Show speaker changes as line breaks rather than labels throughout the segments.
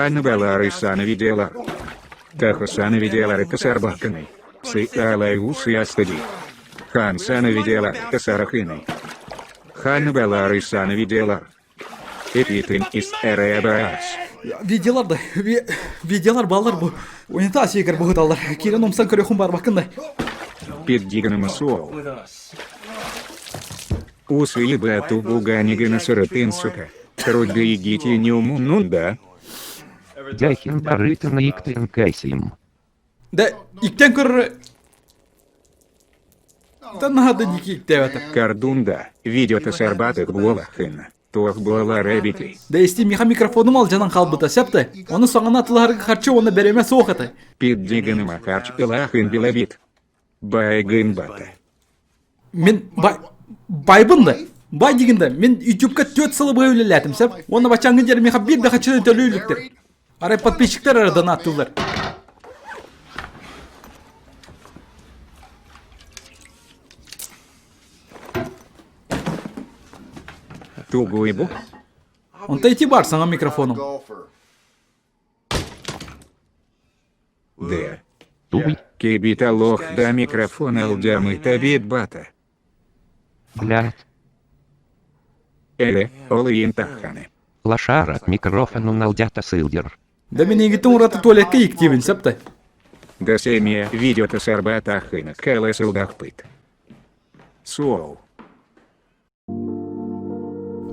Ханныбалары саны видеолар. Кахы саны видеолары кысар бақыны. Сыялай усы астыди. Хан саны видеолар кысарахыны. Ханныбалары саны видеолар. Эпитин из РБАС.
Видеолар видеолар балалар bu. Oyunda asiyekar bu hıdalar. Kiren omsan körükhun бар bakında.
Піддігнемо суол. Усы бату буганигана сырытын сука. Трудга и гити неумуннунда.
Дяхин барытын иктен кайсим.
Da ikten kör... Tan hada niki iktevata.
Кардунда. Видеота сарбатык буолахын. Туах буала ребити.
Da isti miha mikrofonum al janan kalbıta septe. Onu soğana atılharı karşı onu bereme soğukata.
Піддігнемо харч илахын билабит. Байгын бата.
Men baybın da. Bay diginde men YouTube'ga 4 sılı böyleledim sep. Onu başangın jeri miha bir daha çözü dölüylüktir. Aray подписчиктер aradan attılar.
Тугуй бу.
Onta itibar sana mikrofonum.
Да.
Туй,
Кибита лох да микрофон алдямы табит бата.
блядь.
Олыйын таханы.
Лошара микрофону налдята сылдер.
Da men egittin uğratı tuvaletke yıktıyın septe.
Да семья видеота сарбата ахына. Кэлэ сылдахпыт. Суол.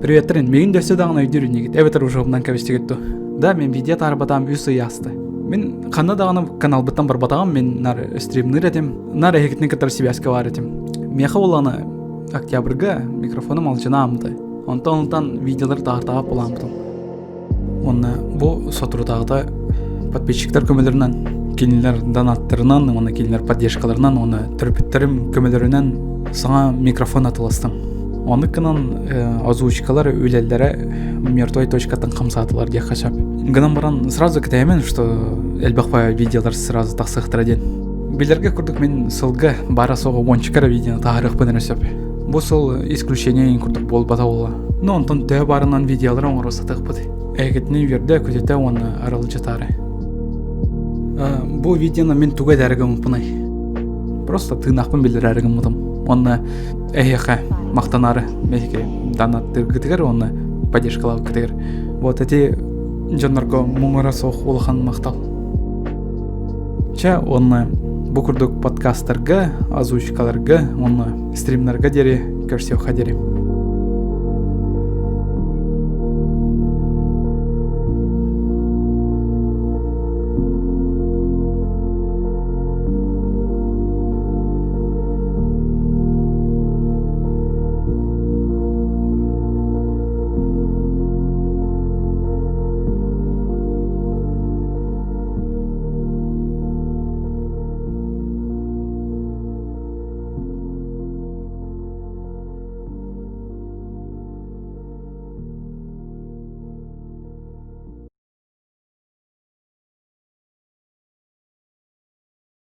Привет, Трен. Мен дөрсө дагына үйдүрүн егит. Эбетер ушугумдан кебестигетти. Да, мен видео тарбатам үсү ясты. Мен канда дагына канал быттан бар батагам мен нар стримнер этим. Нар эгитне катар связка бар этим. Меха уланы октябрга микрофонум алжынамды. Онтан видеолар тагып буламдым. Онна бу сотрудагы подписчиктер көмөлөрүнөн, кинилер донаттарынан, оны кинилер поддержкаларынан, оны төрпүттерим көмөлөрүнөн саңа микрофон атылыстым. Оныкынан озвучкалар үлеллере мертвой.тан камсатылар деп хашап. Гынан баран сразу кетемен, что элбакпа видеолар сразу таксыктыра ден. Билерге курдук мен сылга бара сого вончикара видеоны тарых бенерсеп. Бу сыл исключение курдук болбата бола. Но онтон тө барынан видеолар оңроса тыкпыды. Эгитни верде көтөтө оны аралы жатары. Бу видеоны мен туга дәргем пунай. Просто тыынакпын билдирәргем мутам. Оны эхеха мактанары мехке донаттыр гытыгар оны поддержкалау гытыгар. Вот эти жонорго муңара сох улхан мактал. Ча оны бу курдук подкасттарга, озвучкаларга, оны стримнарга дере көрсөк хадерим.